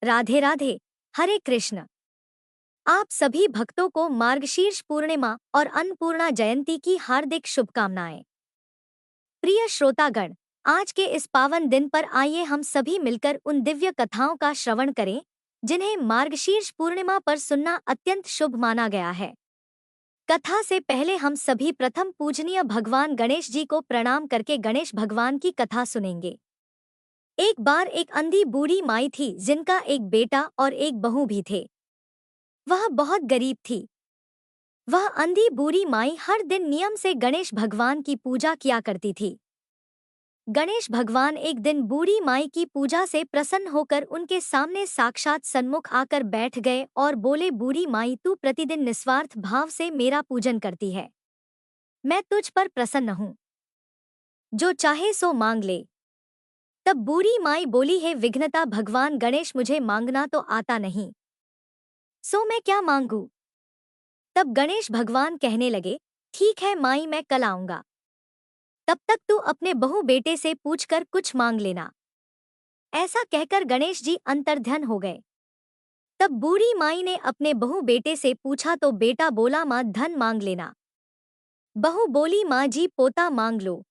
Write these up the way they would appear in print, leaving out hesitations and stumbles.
राधे राधे। हरे कृष्ण। आप सभी भक्तों को मार्गशीर्ष पूर्णिमा और अन्नपूर्णा जयंती की हार्दिक शुभकामनाएं। प्रिय श्रोतागण, आज के इस पावन दिन पर आइए हम सभी मिलकर उन दिव्य कथाओं का श्रवण करें जिन्हें मार्गशीर्ष पूर्णिमा पर सुनना अत्यंत शुभ माना गया है। कथा से पहले हम सभी प्रथम पूजनीय भगवान गणेश जी को प्रणाम करके गणेश भगवान की कथा सुनेंगे। एक बार एक अंधी बूढ़ी माई थी जिनका एक बेटा और एक बहू भी थे। वह बहुत गरीब थी। वह अंधी बूढ़ी माई हर दिन नियम से गणेश भगवान की पूजा किया करती थी। गणेश भगवान एक दिन बूढ़ी माई की पूजा से प्रसन्न होकर उनके सामने साक्षात सन्मुख आकर बैठ गए और बोले, बूढ़ी माई, तू प्रतिदिन निस्वार्थ भाव से मेरा पूजन करती है। मैं तुझ पर प्रसन्न हूँ। जो चाहे सो मांग ले। तब बूढ़ी माई बोली, हे विघ्नता भगवान गणेश, मुझे मांगना तो आता नहीं, सो मैं क्या मांगू। तब गणेश भगवान कहने लगे, ठीक है माई, मैं कल आऊंगा। तब तक तू अपने बहू बेटे से पूछकर कुछ मांग लेना। ऐसा कहकर गणेश जी अंतर्ध्यान हो गए। तब बूढ़ी माई ने अपने बहू बेटे से पूछा तो बेटा बोला, माँ धन मांग लेना। बहू बोली, माँ जी पोता मांग लो।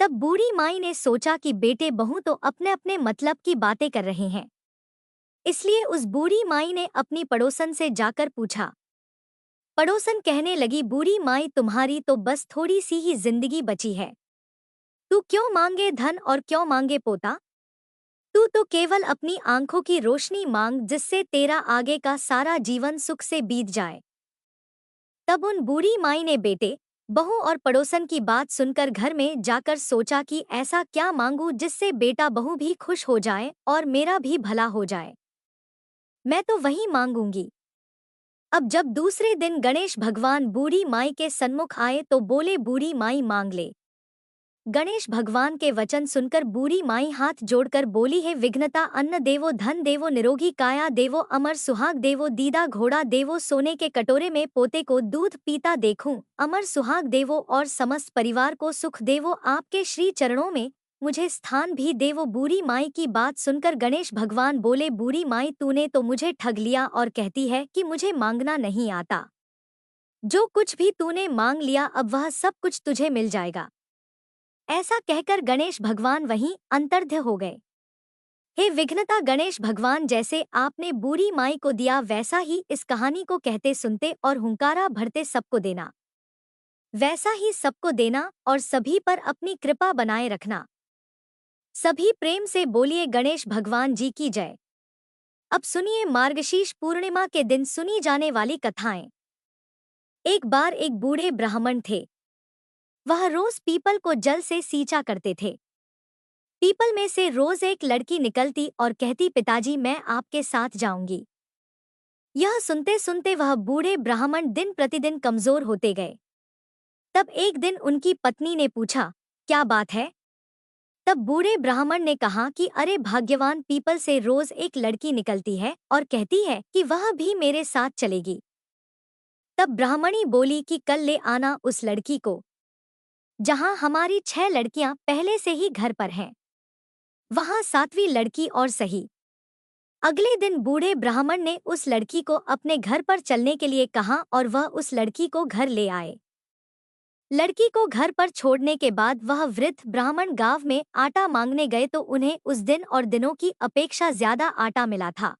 तब बूढ़ी माई ने सोचा कि बेटे बहू तो अपने अपने मतलब की बातें कर रहे हैं, इसलिए उस बूढ़ी माई ने अपनी पड़ोसन से जाकर पूछा। पड़ोसन कहने लगी, बूढ़ी माई, तुम्हारी तो बस थोड़ी सी ही जिंदगी बची है, तू क्यों मांगे धन और क्यों मांगे पोता। तू तो केवल अपनी आंखों की रोशनी मांग, जिससे तेरा आगे का सारा जीवन सुख से बीत जाए। तब उन बूढ़ी माई ने बेटे, बहू और पड़ोसन की बात सुनकर घर में जाकर सोचा कि ऐसा क्या मांगू जिससे बेटा बहू भी खुश हो जाए और मेरा भी भला हो जाए। मैं तो वही मांगूंगी। अब जब दूसरे दिन गणेश भगवान बूढ़ी माई के सन्मुख आए तो बोले, बूढ़ी माई मांग ले। गणेश भगवान के वचन सुनकर बूढ़ी माई हाथ जोड़कर बोली, है विघ्नता, अन्न देवो, धन देवो, निरोगी काया देवो, अमर सुहाग देवो, दीदा घोड़ा देवो, सोने के कटोरे में पोते को दूध पीता देखूं, अमर सुहाग देवो और समस्त परिवार को सुख देवो, आपके श्री चरणों में मुझे स्थान भी देवो। बूढ़ी माई की बात सुनकर गणेश भगवान बोले, बूढ़ी माई, तूने तो मुझे ठग लिया और कहती है कि मुझे मांगना नहीं आता। जो कुछ भी तूने मांग लिया अब वह सब कुछ तुझे मिल जाएगा। ऐसा कहकर गणेश भगवान वहीं अंतर्ध्य हो गए। हे विघ्नता गणेश भगवान, जैसे आपने बूढ़ी माई को दिया वैसा ही इस कहानी को कहते सुनते और हुंकारा भरते सबको देना। वैसा ही सबको देना और सभी पर अपनी कृपा बनाए रखना। सभी प्रेम से बोलिए, गणेश भगवान जी की जय। अब सुनिए मार्गशीर्ष पूर्णिमा के दिन सुनी जाने वाली कथाएं। एक बार एक बूढ़े ब्राह्मण थे। वह रोज पीपल को जल से सींचा करते थे। पीपल में से रोज एक लड़की निकलती और कहती, पिताजी मैं आपके साथ जाऊंगी। यह सुनते सुनते वह बूढ़े ब्राह्मण दिन प्रतिदिन कमजोर होते गए। तब एक दिन उनकी पत्नी ने पूछा, क्या बात है। तब बूढ़े ब्राह्मण ने कहा कि अरे भाग्यवान, पीपल से रोज एक लड़की निकलती है और कहती है कि वह भी मेरे साथ चलेगी। तब ब्राह्मणी बोली कि कल ले आना उस लड़की को, जहां हमारी 6 लड़कियां पहले से ही घर पर हैं, वहां 7वीं लड़की और सही। अगले दिन बूढ़े ब्राह्मण ने उस लड़की को अपने घर पर चलने के लिए कहा और वह उस लड़की को घर ले आए। लड़की को घर पर छोड़ने के बाद वह वृद्ध ब्राह्मण गांव में आटा मांगने गए तो उन्हें उस दिन और दिनों की अपेक्षा ज्यादा आटा मिला था।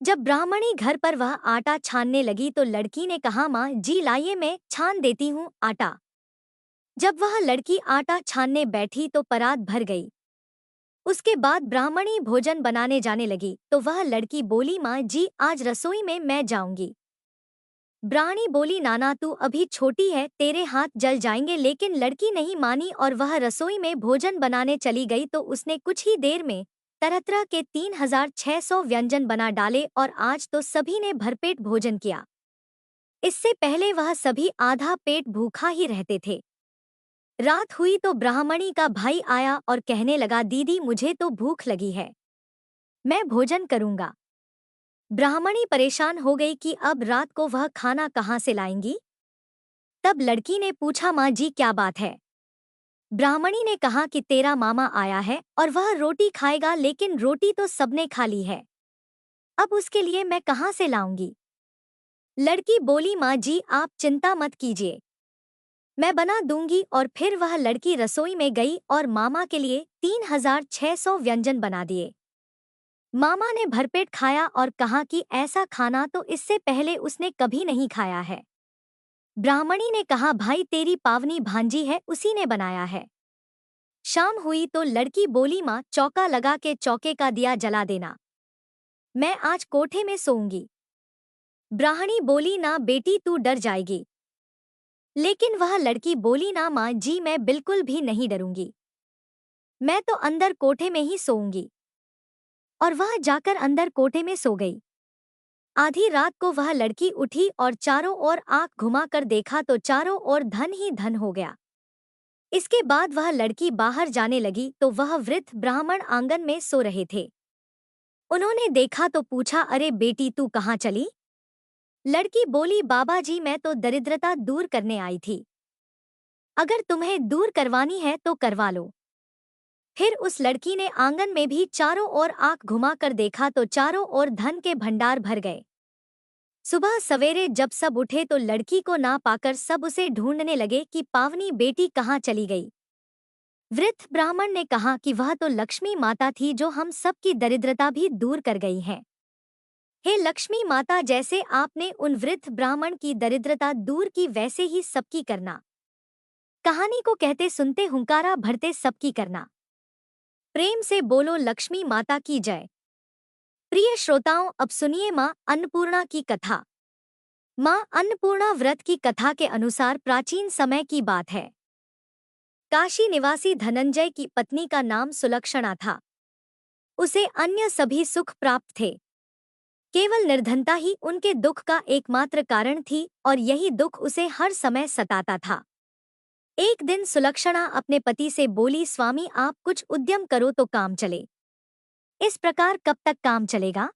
जब ब्राह्मणी घर पर वह आटा छानने लगी तो लड़की ने कहा, माँ जी लाइए, मैं छान देती हूँ आटा। जब वह लड़की आटा छानने बैठी तो परात भर गई। उसके बाद ब्राह्मणी भोजन बनाने जाने लगी तो वह लड़की बोली, माँ जी आज रसोई में मैं जाऊंगी। ब्राह्मणी बोली, नाना तू अभी छोटी है, तेरे हाथ जल जाएंगे। लेकिन लड़की नहीं मानी और वह रसोई में भोजन बनाने चली गई तो उसने कुछ ही देर में तरह तरह के 3600 व्यंजन बना डाले और आज तो सभी ने भरपेट भोजन किया। इससे पहले वह सभी आधा पेट भूखा ही रहते थे। रात हुई तो ब्राह्मणी का भाई आया और कहने लगा, दीदी मुझे तो भूख लगी है, मैं भोजन करूंगा। ब्राह्मणी परेशान हो गई कि अब रात को वह खाना कहाँ से लाएंगी। तब लड़की ने पूछा, माँ जी क्या बात है। ब्राह्मणी ने कहा कि तेरा मामा आया है और वह रोटी खाएगा, लेकिन रोटी तो सबने खा ली है, अब उसके लिए मैं कहाँ से लाऊंगी? लड़की बोली, माँ जी आप चिंता मत कीजिए, मैं बना दूंगी। और फिर वह लड़की रसोई में गई और मामा के लिए 3600 व्यंजन बना दिए। मामा ने भरपेट खाया और कहा कि ऐसा खाना तो इससे पहले उसने कभी नहीं खाया है। ब्राह्मणी ने कहा, भाई तेरी पावनी भांजी है, उसी ने बनाया है। शाम हुई तो लड़की बोली, माँ चौका लगा के चौके का दिया जला देना, मैं आज कोठे में सोऊंगी। ब्राह्मणी बोली, ना बेटी तू डर जाएगी। लेकिन वह लड़की बोली, ना माँ जी मैं बिल्कुल भी नहीं डरूंगी, मैं तो अंदर कोठे में ही सोऊंगी। और वह जाकर अंदर कोठे में सो गई। आधी रात को वह लड़की उठी और चारों ओर आंख घुमाकर देखा तो चारों ओर धन ही धन हो गया। इसके बाद वह लड़की बाहर जाने लगी तो वह वृद्ध ब्राह्मण आंगन में सो रहे थे। उन्होंने देखा तो पूछा, अरे बेटी तू कहाँ चली? लड़की बोली, बाबा जी मैं तो दरिद्रता दूर करने आई थी, अगर तुम्हें दूर करवानी है तो करवा लो। फिर उस लड़की ने आंगन में भी चारों ओर आंख घुमाकर देखा तो चारों ओर धन के भंडार भर गए। सुबह सवेरे जब सब उठे तो लड़की को ना पाकर सब उसे ढूंढने लगे कि पावनी बेटी कहाँ चली गई। वृद्ध ब्राह्मण ने कहा कि वह तो लक्ष्मी माता थी जो हम सब की दरिद्रता भी दूर कर गई है। हे लक्ष्मी माता, जैसे आपने उन वृद्ध ब्राह्मण की दरिद्रता दूर की वैसे ही सबकी करना। कहानी को कहते सुनते हुंकारा भरते सबकी करना। प्रेम से बोलो लक्ष्मी माता की जय। प्रिय श्रोताओं, अब सुनिए माँ अन्नपूर्णा की कथा। माँ अन्नपूर्णा व्रत की कथा के अनुसार प्राचीन समय की बात है। काशी निवासी धनंजय की पत्नी का नाम सुलक्षणा था। उसे अन्य सभी सुख प्राप्त थे, केवल निर्धनता ही उनके दुख का एकमात्र कारण थी और यही दुख उसे हर समय सताता था। एक दिन सुलक्षणा अपने पति से बोली, स्वामी आप कुछ उद्यम करो तो काम चले, इस प्रकार कब तक काम चलेगा?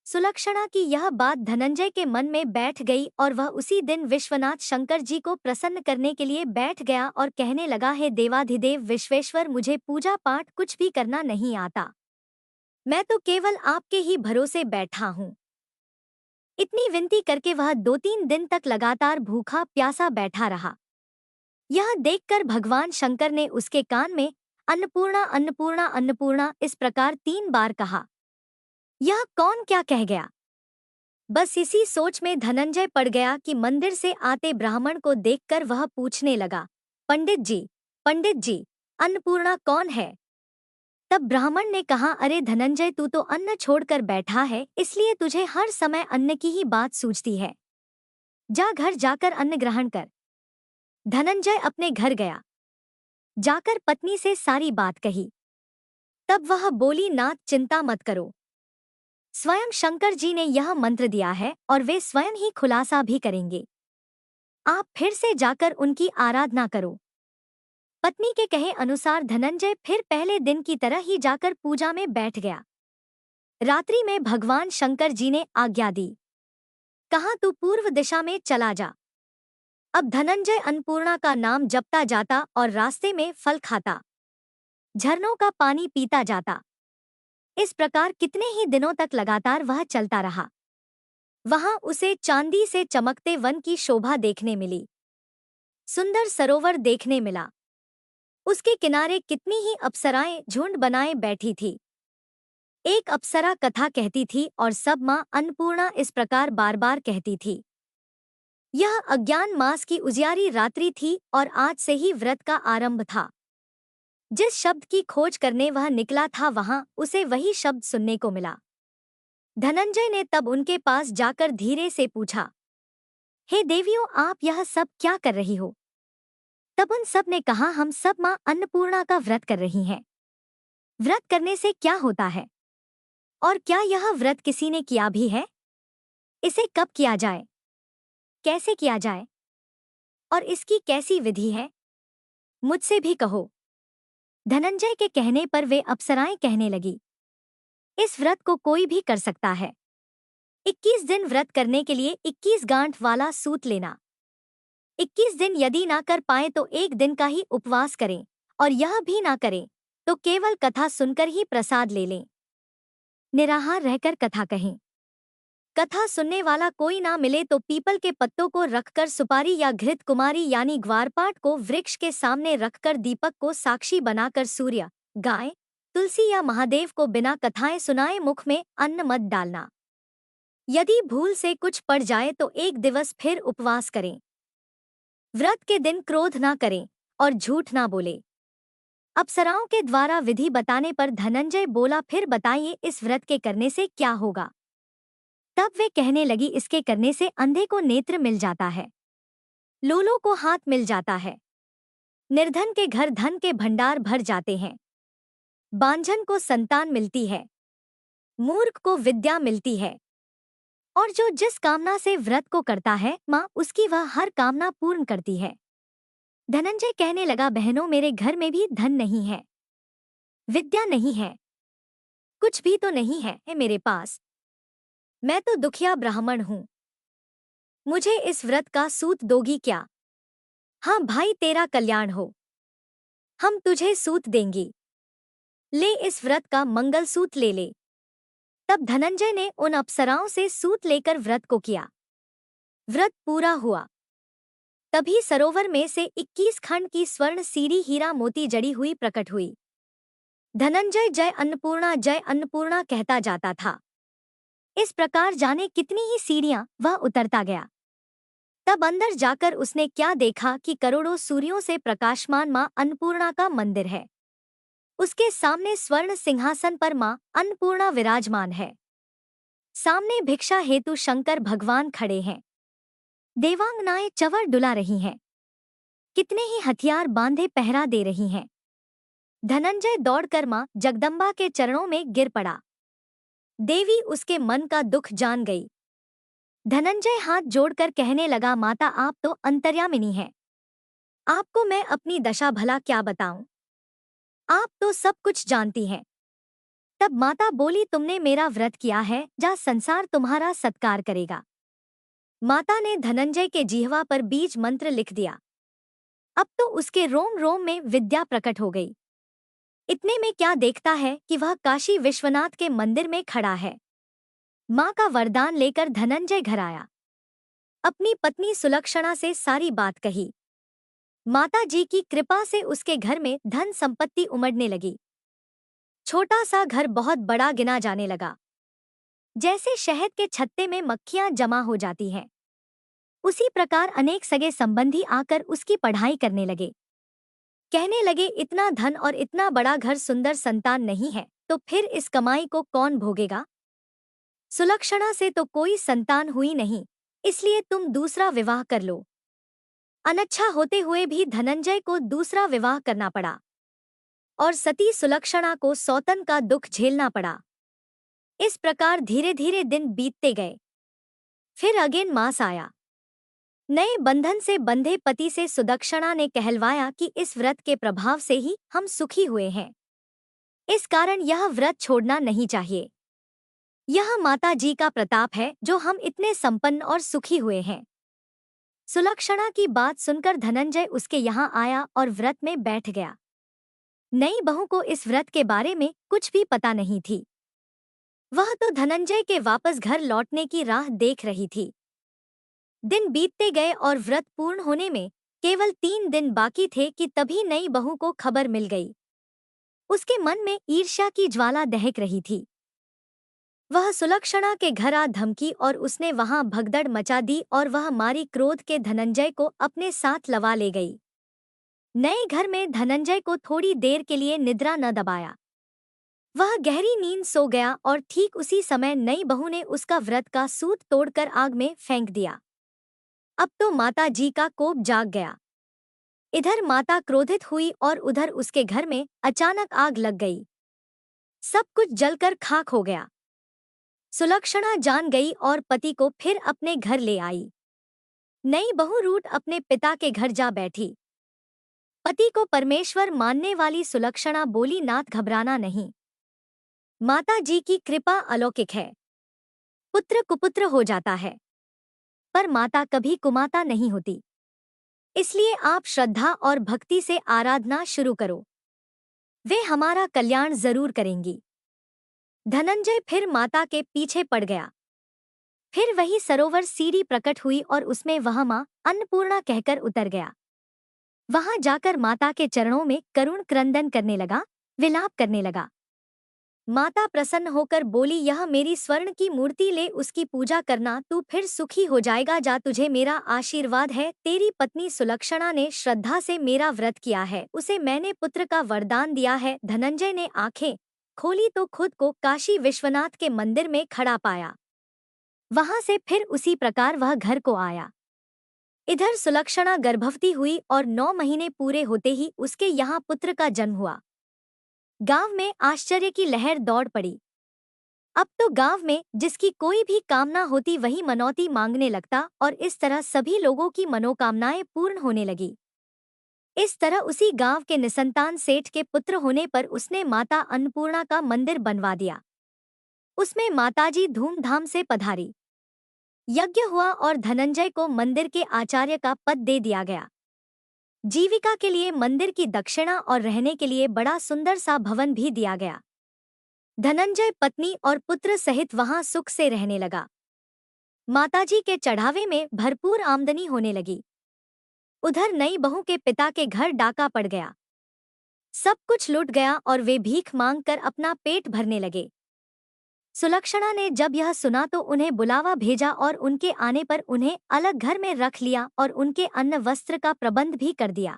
सुलक्षणा की यह बात धनंजय के मन में बैठ गई और वह उसी दिन विश्वनाथ शंकर जी को प्रसन्न करने के लिए बैठ गया और कहने लगा, हे देवाधिदेव विश्वेश्वर, मुझे पूजा पाठ कुछ भी करना नहीं आता, मैं तो केवल आपके ही भरोसे बैठा हूँ। इतनी विनती करके वह 2-3 दिन तक लगातार भूखा प्यासा बैठा रहा। यह देखकर भगवान शंकर ने उसके कान में अन्नपूर्णा अन्नपूर्णा अन्नपूर्णा इस प्रकार 3 बार कहा। यह कौन क्या कह गया? बस इसी सोच में धनंजय पड़ गया कि मंदिर से आते ब्राह्मण को देखकर वह पूछने लगा, पंडित जी, अन्नपूर्णा कौन है? तब ब्राह्मण ने कहा, अरे धनंजय, तू तो अन्न छोड़कर बैठा है, इसलिए तुझे हर समय अन्न की ही बात सूझती है। जा घर जाकर अन्न ग्रहण कर। धनंजय अपने घर गया, जाकर पत्नी से सारी बात कही। तब वह बोली, नाथ चिंता मत करो, स्वयं शंकर जी ने यह मंत्र दिया है और वे स्वयं ही खुलासा भी करेंगे। आप फिर से जाकर उनकी आराधना करो। पत्नी के कहे अनुसार धनंजय फिर पहले दिन की तरह ही जाकर पूजा में बैठ गया। रात्रि में भगवान शंकर जी ने आज्ञा दी, कहा तू पूर्व दिशा में चला जा। अब धनंजय अन्नपूर्णा का नाम जपता जाता और रास्ते में फल खाता, झरनों का पानी पीता जाता। इस प्रकार कितने ही दिनों तक लगातार वह चलता रहा। वहां उसे चांदी से चमकते वन की शोभा देखने मिली, सुंदर सरोवर देखने मिला। उसके किनारे कितनी ही अप्सराएं झुंड बनाए बैठी थी। एक अप्सरा कथा कहती थी और सब माँ अन्नपूर्णा इस प्रकार बार बार कहती थी। यह अज्ञान मास की उजियारी रात्रि थी और आज से ही व्रत का आरंभ था। जिस शब्द की खोज करने वह निकला था वहां उसे वही शब्द सुनने को मिला। धनंजय ने तब उनके पास जाकर धीरे से पूछा, हे देवियों, आप यह सब क्या कर रही हो? तब उन सब ने कहा, हम सब माँ अन्नपूर्णा का व्रत कर रही हैं। व्रत करने से क्या होता है? और क्या यह व्रत किसी ने किया भी है? इसे कब किया जाए? कैसे किया जाए? और इसकी कैसी विधि है? मुझसे भी कहो। धनंजय के कहने पर वे अप्सराएं कहने लगी, इस व्रत को कोई भी कर सकता है। 21 दिन व्रत करने के लिए 21 गांठ वाला सूत लेना। 21 दिन यदि ना कर पाए तो 1 दिन का ही उपवास करें और यह भी ना करें तो केवल कथा सुनकर ही प्रसाद ले लें। निराहार रहकर कथा कहें। कथा सुनने वाला कोई ना मिले तो पीपल के पत्तों को रखकर सुपारी या घृत कुमारी यानी ग्वारपाट को वृक्ष के सामने रखकर दीपक को साक्षी बनाकर सूर्य, गाय, तुलसी या महादेव को बिना कथाएं सुनाए मुख में अन्न मत डालना। यदि भूल से कुछ पड़ जाए तो एक दिवस फिर उपवास करें। व्रत के दिन क्रोध ना करें और झूठ ना बोले। अप्सराओं के द्वारा विधि बताने पर धनंजय बोला, फिर बताइए इस व्रत के करने से क्या होगा। तब वे कहने लगी, इसके करने से अंधे को नेत्र मिल जाता है, लूलों को हाथ मिल जाता है, निर्धन के घर धन के भंडार भर जाते हैं, बांझन को संतान मिलती है, मूर्ख को विद्या मिलती है, और जो जिस कामना से व्रत को करता है माँ उसकी वह हर कामना पूर्ण करती है। धनंजय कहने लगा, बहनों मेरे घर में भी धन नहीं है, विद्या नहीं है, कुछ भी तो नहीं है मेरे पास। मैं तो दुखिया ब्राह्मण हूँ, मुझे इस व्रत का सूत दोगी क्या? हाँ भाई, तेरा कल्याण हो, हम तुझे सूत देंगी, ले इस व्रत का मंगल सूत ले ले। तब धनंजय ने उन अप्सराओं से सूत लेकर व्रत को किया। व्रत पूरा हुआ। तभी सरोवर में से 21 खंड की स्वर्ण सीरी हीरा मोती जड़ी हुई प्रकट हुई। धनंजय जय अन्नपूर्णा कहता जाता था। इस प्रकार जाने कितनी ही सीढ़ियां वह उतरता गया। तब अंदर जाकर उसने क्या देखा कि करोड़ों सूर्यों से प्रकाशमान मां अन्नपूर्णा का मंदिर है। उसके सामने स्वर्ण सिंहासन पर मां अन्नपूर्णा विराजमान है। सामने भिक्षा हेतु शंकर भगवान खड़े हैं। देवांगनाएं चंवर डुला रही हैं। कितने ही हथियार बांधे पहरा दे रही हैं। धनंजय दौड़कर मां जगदम्बा के चरणों में गिर पड़ा। देवी उसके मन का दुख जान गई। धनंजय हाथ जोड़कर कहने लगा, माता आप तो अंतर्यामिनी हैं, आपको मैं अपनी दशा भला क्या बताऊं, आप तो सब कुछ जानती हैं। तब माता बोली, तुमने मेरा व्रत किया है, जा संसार तुम्हारा सत्कार करेगा। माता ने धनंजय के जिह्वा पर बीज मंत्र लिख दिया। अब तो उसके रोम रोम में विद्या प्रकट हो गई। इतने में क्या देखता है कि वह काशी विश्वनाथ के मंदिर में खड़ा है। माँ का वरदान लेकर धनंजय घर आया। अपनी पत्नी सुलक्षणा से सारी बात कही। माता जी की कृपा से उसके घर में धन संपत्ति उमड़ने लगी। छोटा सा घर बहुत बड़ा गिना जाने लगा। जैसे शहद के छत्ते में मक्खियां जमा हो जाती हैं, उसी प्रकार अनेक सगे संबंधी आकर उसकी पढ़ाई करने लगे। कहने लगे, इतना धन और इतना बड़ा घर, सुंदर संतान नहीं है तो फिर इस कमाई को कौन भोगेगा? सुलक्षणा से तो कोई संतान हुई नहीं, इसलिए तुम दूसरा विवाह कर लो। अनच्छा होते हुए भी धनंजय को दूसरा विवाह करना पड़ा और सती सुलक्षणा को सौतन का दुख झेलना पड़ा। इस प्रकार धीरे धीरे दिन बीतते गए। फिर अगेन मास आया। नए बंधन से बंधे पति से सुदक्षणा ने कहलवाया कि इस व्रत के प्रभाव से ही हम सुखी हुए हैं, इस कारण यह व्रत छोड़ना नहीं चाहिए। यह माता जी का प्रताप है जो हम इतने संपन्न और सुखी हुए हैं। सुलक्षणा की बात सुनकर धनंजय उसके यहाँ आया और व्रत में बैठ गया। नई बहू को इस व्रत के बारे में कुछ भी पता नहीं थी। वह तो धनंजय के वापस घर लौटने की राह देख रही थी। दिन बीतते गए और व्रत पूर्ण होने में केवल 3 दिन बाकी थे कि तभी नई बहू को खबर मिल गई। उसके मन में ईर्ष्या की ज्वाला दहक रही थी। वह सुलक्षणा के घर आ धमकी और उसने वहां भगदड़ मचा दी और वह मारी क्रोध के धनंजय को अपने साथ लवा ले गई। नए घर में धनंजय को थोड़ी देर के लिए निद्रा न दबाया। वह गहरी नींद सो गया और ठीक उसी समय नई बहू ने उसका व्रत का सूत तोड़कर आग में फेंक दिया। अब तो माता जी का कोप जाग गया। इधर माता क्रोधित हुई और उधर उसके घर में अचानक आग लग गई। सब कुछ जलकर खाक हो गया। सुलक्षणा जान गई और पति को फिर अपने घर ले आई। नई बहू रूठ अपने पिता के घर जा बैठी। पति को परमेश्वर मानने वाली सुलक्षणा बोली, नाथ घबराना नहीं, माता जी की कृपा अलौकिक है। पुत्र कुपुत्र हो जाता है, पर माता कभी कुमाता नहीं होती। इसलिए आप श्रद्धा और भक्ति से आराधना शुरू करो, वे हमारा कल्याण जरूर करेंगी। धनंजय फिर माता के पीछे पड़ गया। फिर वही सरोवर सीढ़ी प्रकट हुई और उसमें वह माँ अन्नपूर्णा कहकर उतर गया। वहां जाकर माता के चरणों में करुण क्रंदन करने लगा, विलाप करने लगा। माता प्रसन्न होकर बोली, यह मेरी स्वर्ण की मूर्ति ले, उसकी पूजा करना, तू फिर सुखी हो जाएगा। जा, तुझे मेरा आशीर्वाद है। तेरी पत्नी सुलक्षणा ने श्रद्धा से मेरा व्रत किया है, उसे मैंने पुत्र का वरदान दिया है। धनंजय ने आंखें खोली तो खुद को काशी विश्वनाथ के मंदिर में खड़ा पाया। वहां से फिर उसी प्रकार वह घर को आया। इधर सुलक्षणा गर्भवती हुई और 9 महीने पूरे होते ही उसके यहाँ पुत्र का जन्म हुआ। गांव में आश्चर्य की लहर दौड़ पड़ी। अब तो गांव में जिसकी कोई भी कामना होती वही मनौती मांगने लगता और इस तरह सभी लोगों की मनोकामनाएं पूर्ण होने लगी। इस तरह उसी गांव के निसंतान सेठ के पुत्र होने पर उसने माता अन्नपूर्णा का मंदिर बनवा दिया। उसमें माताजी धूमधाम से पधारी। यज्ञ हुआ और धनंजय को मंदिर के आचार्य का पद दे दिया गया। जीविका के लिए मंदिर की दक्षिणा और रहने के लिए बड़ा सुंदर सा भवन भी दिया गया। धनंजय पत्नी और पुत्र सहित वहां सुख से रहने लगा। माताजी के चढ़ावे में भरपूर आमदनी होने लगी। उधर नई बहू के पिता के घर डाका पड़ गया। सब कुछ लूट गया और वे भीख मांगकर अपना पेट भरने लगे। सुलक्षणा ने जब यह सुना तो उन्हें बुलावा भेजा और उनके आने पर उन्हें अलग घर में रख लिया और उनके अन्न वस्त्र का प्रबंध भी कर दिया।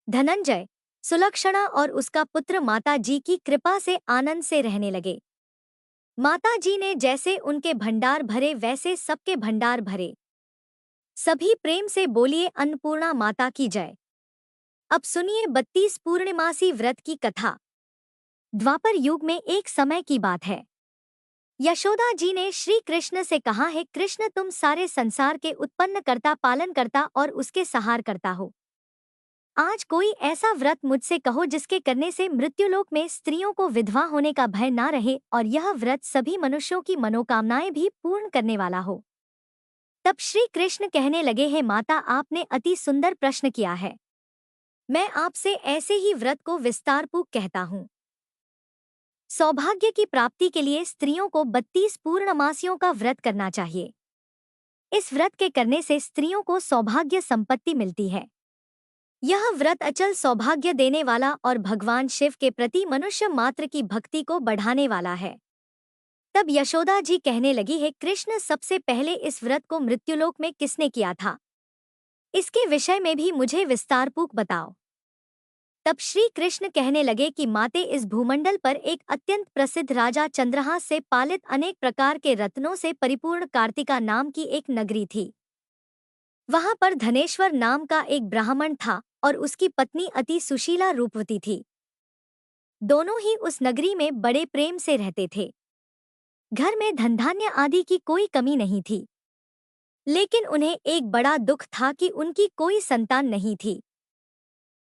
धनंजय, सुलक्षणा और उसका पुत्र माता जी की कृपा से आनंद से रहने लगे। माता जी ने जैसे उनके भंडार भरे वैसे सबके भंडार भरे। सभी प्रेम से बोलिए, अन्नपूर्णा माता की जय। अब सुनिए 32 पूर्णिमासी व्रत की कथा। द्वापर युग में एक समय की बात है। यशोदा जी ने श्री कृष्ण से कहा है, कृष्ण तुम सारे संसार के उत्पन्न करता, पालन करता और उसके सहार करता हो। आज कोई ऐसा व्रत मुझसे कहो जिसके करने से मृत्युलोक में स्त्रियों को विधवा होने का भय ना रहे और यह व्रत सभी मनुष्यों की मनोकामनाएं भी पूर्ण करने वाला हो। तब श्री कृष्ण कहने लगे, हे माता, आपने अति सुंदर प्रश्न किया है। मैं आपसे ऐसे ही व्रत को विस्तारपूर्वक कहता हूँ। सौभाग्य की प्राप्ति के लिए स्त्रियों को 32 पूर्णमासियों का व्रत करना चाहिए। इस व्रत के करने से स्त्रियों को सौभाग्य संपत्ति मिलती है। यह व्रत अचल सौभाग्य देने वाला और भगवान शिव के प्रति मनुष्य मात्र की भक्ति को बढ़ाने वाला है। तब यशोदा जी कहने लगी, है कृष्ण, सबसे पहले इस व्रत को मृत्युलोक में किसने किया था? इसके विषय में भी मुझे विस्तारपूर्वक बताओ। तब श्री कृष्ण कहने लगे कि माते, इस भूमंडल पर एक अत्यंत प्रसिद्ध राजा चंद्रहास से पालित अनेक प्रकार के रत्नों से परिपूर्ण कार्तिका नाम की एक नगरी थी। वहां पर धनेश्वर नाम का एक ब्राह्मण था और उसकी पत्नी अति सुशीला रूपवती थी। दोनों ही उस नगरी में बड़े प्रेम से रहते थे। घर में धन धान्य आदि की कोई कमी नहीं थी। लेकिन उन्हें एक बड़ा दुख था कि उनकी कोई संतान नहीं थी।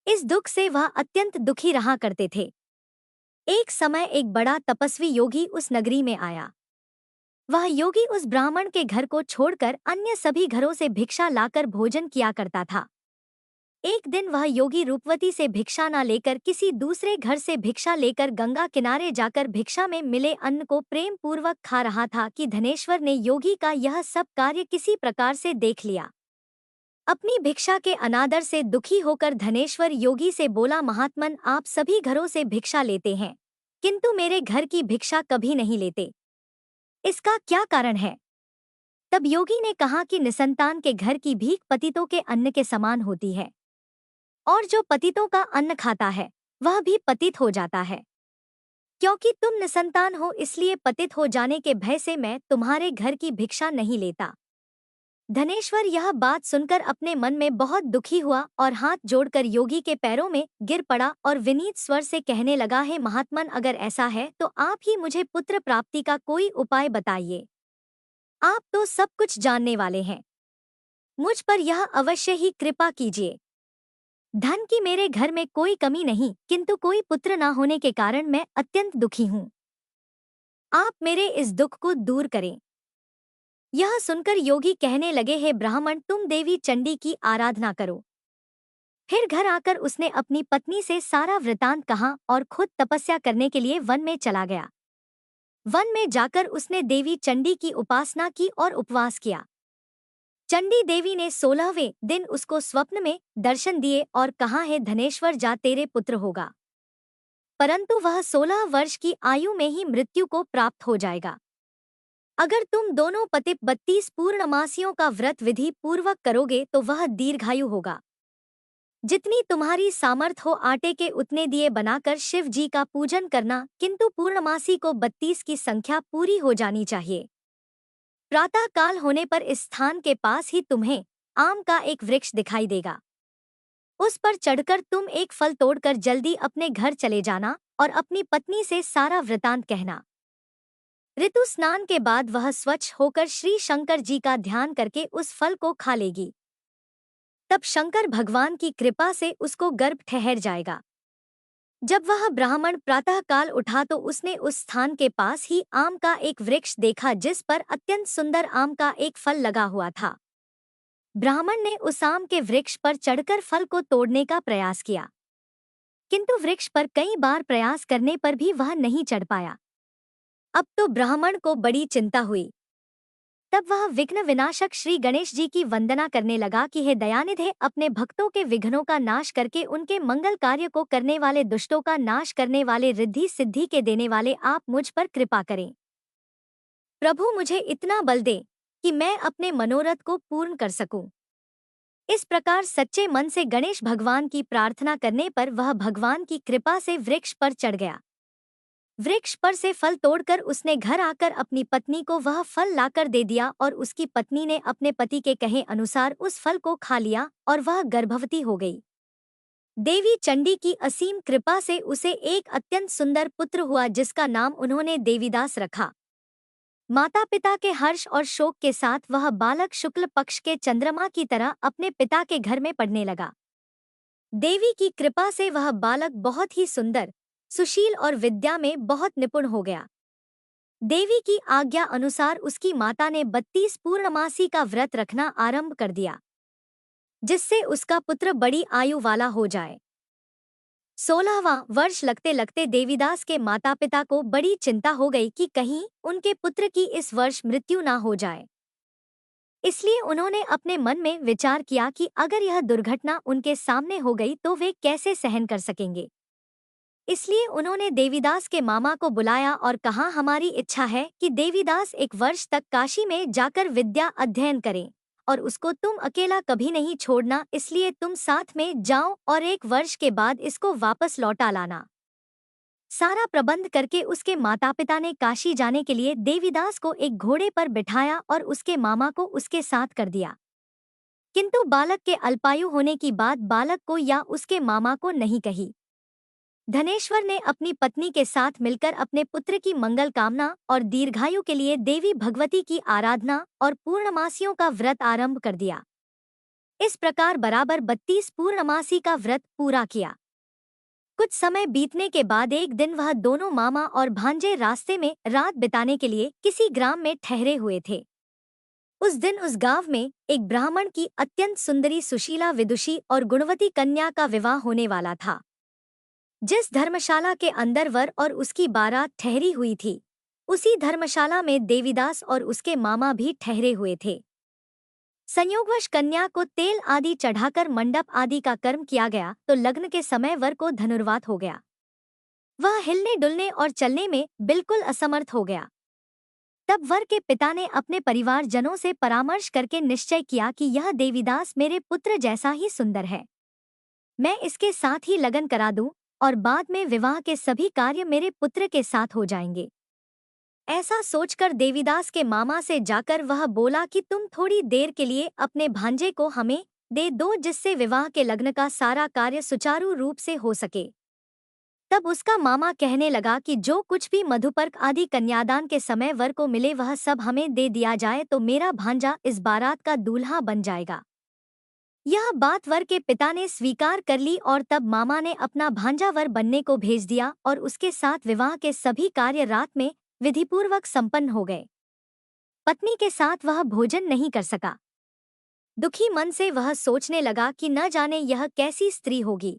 इस दुख से वह अत्यंत दुखी रहा करते थे। एक समय एक बड़ा तपस्वी योगी उस नगरी में आया। वह योगी उस ब्राह्मण के घर को छोड़कर अन्य सभी घरों से भिक्षा लाकर भोजन किया करता था। एक दिन वह योगी रूपवती से भिक्षा न लेकर किसी दूसरे घर से भिक्षा लेकर गंगा किनारे जाकर भिक्षा में मिले अन्न को प्रेम पूर्वक खा रहा था कि धनेश्वर ने योगी का यह सब कार्य किसी प्रकार से देख लिया। अपनी भिक्षा के अनादर से दुखी होकर धनेश्वर योगी से बोला, महात्मन, आप सभी घरों से भिक्षा लेते हैं किंतु मेरे घर की भिक्षा कभी नहीं लेते। इसका क्या कारण है? तब योगी ने कहा कि निसंतान के घर की भीख पतितों के अन्न के समान होती है और जो पतितों का अन्न खाता है वह भी पतित हो जाता है। क्योंकि तुम निसंतान हो इसलिए पतित हो जाने के भय से मैं तुम्हारे घर की भिक्षा नहीं लेता। धनेश्वर यह बात सुनकर अपने मन में बहुत दुखी हुआ और हाथ जोड़कर योगी के पैरों में गिर पड़ा और विनीत स्वर से कहने लगा, है महात्मन, अगर ऐसा है तो आप ही मुझे पुत्र प्राप्ति का कोई उपाय बताइए। आप तो सब कुछ जानने वाले हैं, मुझ पर यह अवश्य ही कृपा कीजिए। धन की मेरे घर में कोई कमी नहीं किंतु कोई पुत्र न होने के कारण मैं अत्यंत दुखी हूँ। आप मेरे इस दुख को दूर करें। यह सुनकर योगी कहने लगे, हे ब्राह्मण, तुम देवी चंडी की आराधना करो। फिर घर आकर उसने अपनी पत्नी से सारा वृतांत कहा और खुद तपस्या करने के लिए वन में चला गया। वन में जाकर उसने देवी चंडी की उपासना की और उपवास किया। चंडी देवी ने 16वें दिन उसको स्वप्न में दर्शन दिए और कहा, है धनेश्वर, जा, तेरे पुत्र होगा, परंतु वह 16 वर्ष की आयु में ही मृत्यु को प्राप्त हो जाएगा। अगर तुम दोनों पति 32 पूर्णमासियों का व्रत विधि पूर्वक करोगे तो वह दीर्घायु होगा। जितनी तुम्हारी सामर्थ हो आटे के उतने दिए बनाकर शिव जी का पूजन करना, किंतु पूर्णमासी को 32 की संख्या पूरी हो जानी चाहिए। प्रातः काल होने पर इस स्थान के पास ही तुम्हें आम का एक वृक्ष दिखाई देगा। उस पर चढ़कर तुम एक फल तोड़कर जल्दी अपने घर चले जाना और अपनी पत्नी से सारा वृतांत कहना। ऋतु स्नान के बाद वह स्वच्छ होकर श्री शंकर जी का ध्यान करके उस फल को खा लेगी। तब शंकर भगवान की कृपा से उसको गर्भ ठहर जाएगा। जब वह ब्राह्मण प्रातः काल उठा तो उसने उस स्थान के पास ही आम का एक वृक्ष देखा जिस पर अत्यंत सुंदर आम का एक फल लगा हुआ था। ब्राह्मण ने उस आम के वृक्ष पर चढ़कर फल को तोड़ने का प्रयास किया, किंतु वृक्ष पर कई बार प्रयास करने पर भी वह नहीं चढ़ पाया। अब तो ब्राह्मण को बड़ी चिंता हुई। तब वह विघ्न विनाशक श्री गणेश जी की वंदना करने लगा कि हे दयानिधे, अपने भक्तों के विघ्नों का नाश करके उनके मंगल कार्य को करने वाले, दुष्टों का नाश करने वाले, रिद्धि सिद्धि के देने वाले आप मुझ पर कृपा करें। प्रभु, मुझे इतना बल दे कि मैं अपने मनोरथ को पूर्ण कर सकूं। इस प्रकार सच्चे मन से गणेश भगवान की प्रार्थना करने पर वह भगवान की कृपा से वृक्ष पर चढ़ गया। वृक्ष पर से फल तोड़कर उसने घर आकर अपनी पत्नी को वह फल लाकर दे दिया और उसकी पत्नी ने अपने पति के कहे अनुसार उस फल को खा लिया और वह गर्भवती हो गई। देवी चंडी की असीम कृपा से उसे एक अत्यंत सुंदर पुत्र हुआ जिसका नाम उन्होंने देवीदास रखा। माता पिता के हर्ष और शोक के साथ वह बालक शुक्ल पक्ष के चंद्रमा की तरह अपने पिता के घर में पढ़ने लगा। देवी की कृपा से वह बालक बहुत ही सुंदर, सुशील और विद्या में बहुत निपुण हो गया। देवी की आज्ञा अनुसार उसकी माता ने 32 पूर्णमासी का व्रत रखना आरंभ कर दिया, जिससे उसका पुत्र बड़ी आयु वाला हो जाए। 16वां वर्ष लगते लगते देवीदास के माता पिता को बड़ी चिंता हो गई कि कहीं उनके पुत्र की इस वर्ष मृत्यु ना हो जाए। इसलिए उन्होंने अपने मन में विचार किया कि अगर यह दुर्घटना उनके सामने हो गई तो वे कैसे सहन कर सकेंगे। इसलिए उन्होंने देवीदास के मामा को बुलाया और कहा, हमारी इच्छा है कि देवीदास एक वर्ष तक काशी में जाकर विद्या अध्ययन करें और उसको तुम अकेला कभी नहीं छोड़ना, इसलिए तुम साथ में जाओ और एक वर्ष के बाद इसको वापस लौटा लाना। सारा प्रबंध करके उसके माता पिता ने काशी जाने के लिए देवीदास को एक घोड़े पर बिठाया और उसके मामा को उसके साथ कर दिया। किंतु बालक के अल्पायु होने की बात बालक को या उसके मामा को नहीं कही। धनेश्वर ने अपनी पत्नी के साथ मिलकर अपने पुत्र की मंगल कामना और दीर्घायु के लिए देवी भगवती की आराधना और पूर्णमासियों का व्रत आरंभ कर दिया। इस प्रकार बराबर 32 पूर्णमासी का व्रत पूरा किया। कुछ समय बीतने के बाद एक दिन वह दोनों मामा और भांजे रास्ते में रात बिताने के लिए किसी ग्राम में ठहरे हुए थे। उस दिन उस गांव में एक ब्राह्मण की अत्यंत सुंदरी, सुशीला, विदुषी और गुणवती कन्या का विवाह होने वाला था। जिस धर्मशाला के अंदर वर और उसकी बारात ठहरी हुई थी, उसी धर्मशाला में देवीदास और उसके मामा भी ठहरे हुए थे। संयोगवश कन्या को तेल आदि चढ़ाकर मंडप आदि का कर्म किया गया तो लग्न के समय वर को धनुर्वात हो गया। वह हिलने डुलने और चलने में बिल्कुल असमर्थ हो गया। तब वर के पिता ने अपने परिवारजनों से परामर्श करके निश्चय किया कि यह देवीदास मेरे पुत्र जैसा ही सुंदर है, मैं इसके साथ ही लगन करा दूं और बाद में विवाह के सभी कार्य मेरे पुत्र के साथ हो जाएंगे। ऐसा सोचकर देवीदास के मामा से जाकर वह बोला कि तुम थोड़ी देर के लिए अपने भांजे को हमें दे दो, जिससे विवाह के लग्न का सारा कार्य सुचारू रूप से हो सके। तब उसका मामा कहने लगा कि जो कुछ भी मधुपर्क आदि कन्यादान के समय वर को मिले वह सब हमें दे दिया जाए तो मेरा भांजा इस बारात का दूल्हा बन जाएगा। यह बात वर के पिता ने स्वीकार कर ली और तब मामा ने अपना भांजा वर बनने को भेज दिया और उसके साथ विवाह के सभी कार्य रात में विधिपूर्वक संपन्न हो गए। पत्नी के साथ वह भोजन नहीं कर सका। दुखी मन से वह सोचने लगा कि न जाने यह कैसी स्त्री होगी।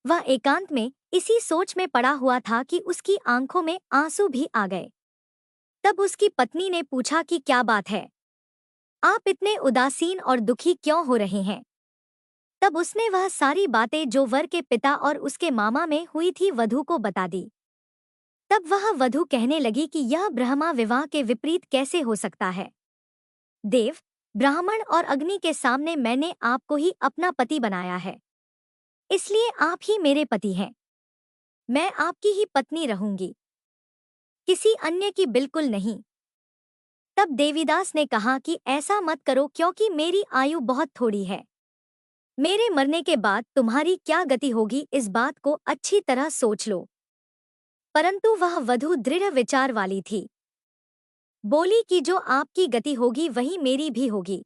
वह एकांत में इसी सोच में पड़ा हुआ था कि उसकी आंखों में आंसू भी आ गए। तब उसकी पत्नी ने पूछा कि क्या बात है, आप इतने उदासीन और दुखी क्यों हो रहे हैं। तब उसने वह सारी बातें जो वर के पिता और उसके मामा में हुई थी वधू को बता दी। तब वह वधू कहने लगी कि यह ब्रह्मा विवाह के विपरीत कैसे हो सकता है। देव, ब्राह्मण और अग्नि के सामने मैंने आपको ही अपना पति बनाया है, इसलिए आप ही मेरे पति हैं। मैं आपकी ही पत्नी रहूंगी, किसी अन्य की बिल्कुल नहीं। तब देवीदास ने कहा कि ऐसा मत करो, क्योंकि मेरी आयु बहुत थोड़ी है। मेरे मरने के बाद तुम्हारी क्या गति होगी, इस बात को अच्छी तरह सोच लो। परंतु वह वधू दृढ़ विचार वाली थी। बोली कि जो आपकी गति होगी वही मेरी भी होगी।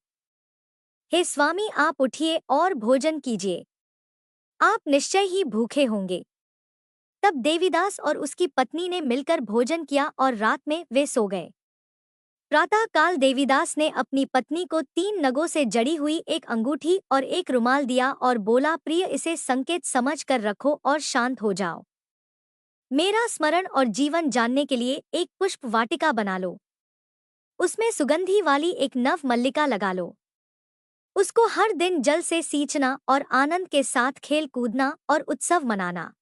हे स्वामी, आप उठिए और भोजन कीजिए, आप निश्चय ही भूखे होंगे। तब देवीदास और उसकी पत्नी ने मिलकर भोजन किया और रात में वे सो गए। प्रातः काल देवीदास ने अपनी पत्नी को 3 नगों से जड़ी हुई एक अंगूठी और एक रुमाल दिया और बोला, प्रिय, इसे संकेत समझ कर रखो और शांत हो जाओ। मेरा स्मरण और जीवन जानने के लिए एक पुष्प वाटिका बना लो, उसमें सुगंधी वाली एक नव मल्लिका लगा लो। उसको हर दिन जल से सींचना और आनंद के साथ खेल कूदना और उत्सव मनाना।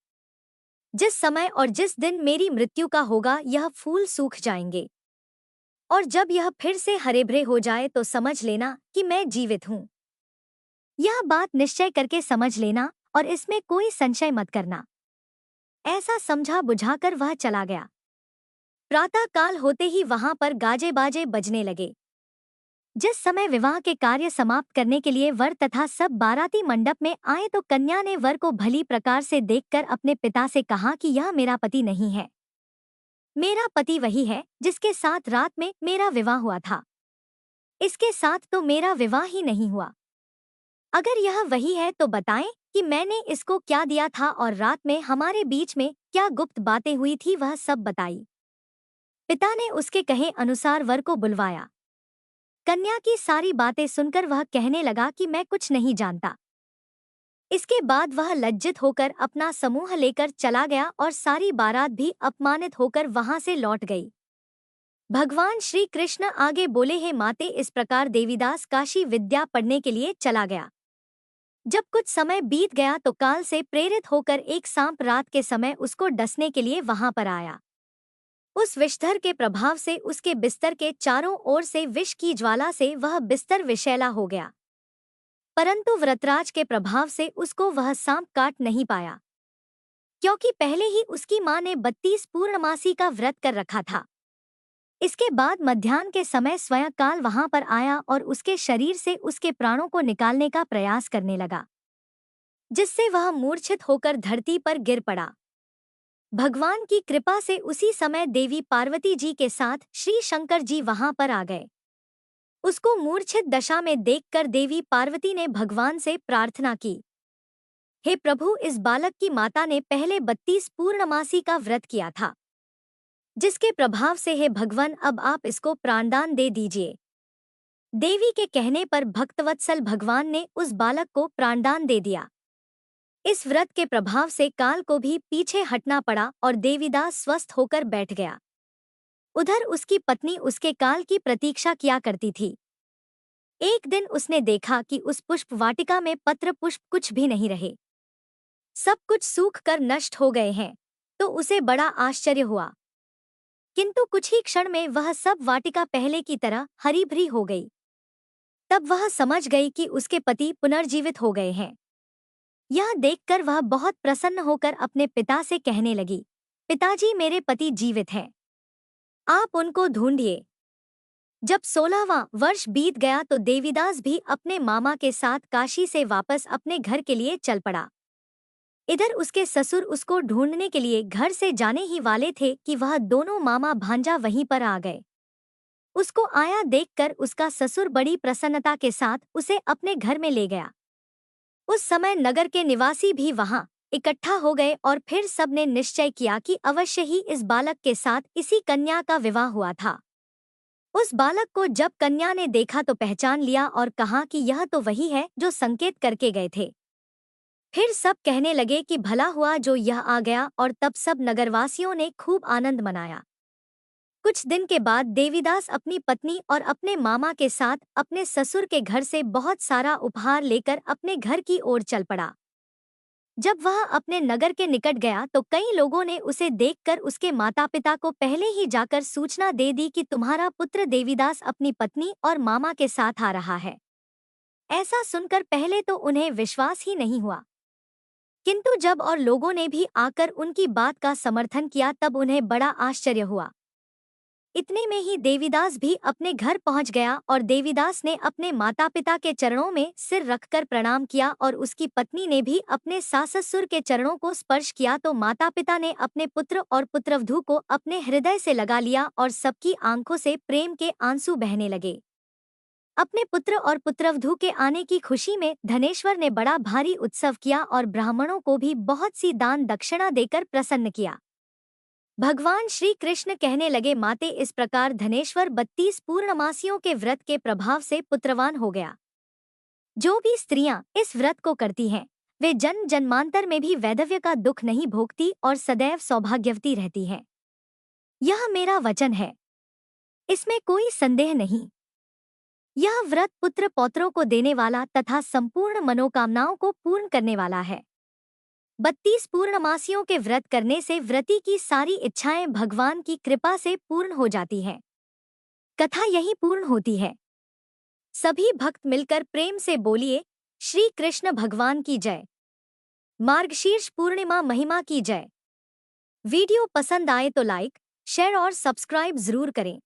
जिस समय और जिस दिन मेरी मृत्यु का होगा यह फूल सूख जाएंगे, और जब यह फिर से हरे भरे हो जाए तो समझ लेना कि मैं जीवित हूँ। यह बात निश्चय करके समझ लेना और इसमें कोई संशय मत करना। ऐसा समझा बुझाकर वह चला गया। प्रातः काल होते ही वहां पर गाजे बाजे बजने लगे। जिस समय विवाह के कार्य समाप्त करने के लिए वर तथा सब बाराती मंडप में आए तो कन्या ने वर को भली प्रकार से देखकर अपने पिता से कहा कि यह मेरा पति नहीं है। मेरा पति वही है जिसके साथ रात में मेरा विवाह हुआ था। इसके साथ तो मेरा विवाह ही नहीं हुआ। अगर यह वही है तो बताएं कि मैंने इसको क्या दिया था और रात में हमारे बीच में क्या गुप्त बातें हुई थी, वह सब बताई। पिता ने उसके कहे अनुसार वर को बुलवाया। कन्या की सारी बातें सुनकर वह कहने लगा कि मैं कुछ नहीं जानता। इसके बाद वह लज्जित होकर अपना समूह लेकर चला गया और सारी बारात भी अपमानित होकर वहां से लौट गई। भगवान श्री कृष्ण आगे बोले, हे माते, इस प्रकार देवीदास काशी विद्या पढ़ने के लिए चला गया। जब कुछ समय बीत गया तो काल से प्रेरित होकर एक सांप रात के समय उसको डसने के लिए वहां पर आया। उस विषधर के प्रभाव से उसके बिस्तर के चारों ओर से विष की ज्वाला से वह बिस्तर विषैला हो गया, परंतु व्रतराज के प्रभाव से उसको वह सांप काट नहीं पाया, क्योंकि पहले ही उसकी मां ने 32 पूर्णमासी का व्रत कर रखा था। इसके बाद मध्याह्न के समय स्वयं काल वहां पर आया और उसके शरीर से उसके प्राणों को निकालने का प्रयास करने लगा, जिससे वह मूर्छित होकर धरती पर गिर पड़ा। भगवान की कृपा से उसी समय देवी पार्वती जी के साथ श्री शंकर जी वहां पर आ गए। उसको मूर्छित दशा में देखकर देवी पार्वती ने भगवान से प्रार्थना की, हे प्रभु, इस बालक की माता ने पहले 32 पूर्णमासी का व्रत किया था, जिसके प्रभाव से हे भगवान अब आप इसको प्राणदान दे दीजिए। देवी के कहने पर भक्तवत्सल भगवान ने उस बालक को प्राणदान दे दिया। इस व्रत के प्रभाव से काल को भी पीछे हटना पड़ा और देवीदास स्वस्थ होकर बैठ गया। उधर उसकी पत्नी उसके काल की प्रतीक्षा किया करती थी। एक दिन उसने देखा कि उस पुष्प वाटिका में पत्र पुष्प कुछ भी नहीं रहे, सब कुछ सूख कर नष्ट हो गए हैं, तो उसे बड़ा आश्चर्य हुआ। किंतु कुछ ही क्षण में वह सब वाटिका पहले की तरह हरी भरी हो गई। तब वह समझ गई कि उसके पति पुनर्जीवित हो गए हैं। यह देखकर वह बहुत प्रसन्न होकर अपने पिता से कहने लगी, पिताजी, मेरे पति जीवित हैं, आप उनको ढूंढिए। जब 16वां वर्ष बीत गया तो देवीदास भी अपने मामा के साथ काशी से वापस अपने घर के लिए चल पड़ा। इधर उसके ससुर उसको ढूंढने के लिए घर से जाने ही वाले थे कि वह दोनों मामा भांजा वहीं पर आ गए। उसको आया देखकर उसका ससुर बड़ी प्रसन्नता के साथ उसे अपने घर में ले गया। उस समय नगर के निवासी भी वहां इकट्ठा हो गए और फिर सबने निश्चय किया कि अवश्य ही इस बालक के साथ इसी कन्या का विवाह हुआ था। उस बालक को जब कन्या ने देखा तो पहचान लिया और कहा कि यह तो वही है जो संकेत करके गए थे। फिर सब कहने लगे कि भला हुआ जो यह आ गया, और तब सब नगरवासियों ने खूब आनंद मनाया। कुछ दिन के बाद देवीदास अपनी पत्नी और अपने मामा के साथ अपने ससुर के घर से बहुत सारा उपहार लेकर अपने घर की ओर चल पड़ा। जब वह अपने नगर के निकट गया तो कई लोगों ने उसे देखकर उसके माता पिता को पहले ही जाकर सूचना दे दी कि तुम्हारा पुत्र देवीदास अपनी पत्नी और मामा के साथ आ रहा है। ऐसा सुनकर पहले तो उन्हें विश्वास ही नहीं हुआ, किंतु जब और लोगों ने भी आकर उनकी बात का समर्थन किया तब उन्हें बड़ा आश्चर्य हुआ। इतने में ही देवीदास भी अपने घर पहुंच गया और देवीदास ने अपने माता पिता के चरणों में सिर रखकर प्रणाम किया और उसकी पत्नी ने भी अपने सास ससुर के चरणों को स्पर्श किया तो माता पिता ने अपने पुत्र और पुत्रवधू को अपने हृदय से लगा लिया और सबकी आंखों से प्रेम के आंसू बहने लगे। अपने पुत्र और पुत्रवधू के आने की खुशी में धनेश्वर ने बड़ा भारी उत्सव किया और ब्राह्मणों को भी बहुत सी दान दक्षिणा देकर प्रसन्न किया। भगवान श्री कृष्ण कहने लगे, माते इस प्रकार धनेश्वर 32 पूर्णमासियों के व्रत के प्रभाव से पुत्रवान हो गया। जो भी स्त्रियां इस व्रत को करती हैं, वे जन्म जन्मांतर में भी वैधव्य का दुख नहीं भोगती और सदैव सौभाग्यवती रहती हैं। यह मेरा वचन है, इसमें कोई संदेह नहीं। यह व्रत पुत्र पौत्रों को देने वाला तथा संपूर्ण मनोकामनाओं को पूर्ण करने वाला है। 32 पूर्णमासियों के व्रत करने से व्रती की सारी इच्छाएं भगवान की कृपा से पूर्ण हो जाती हैं। कथा यही पूर्ण होती है। सभी भक्त मिलकर प्रेम से बोलिए, श्री कृष्ण भगवान की जय। मार्गशीर्ष पूर्णिमा महिमा की जय। वीडियो पसंद आए तो लाइक, शेयर और सब्सक्राइब जरूर करें।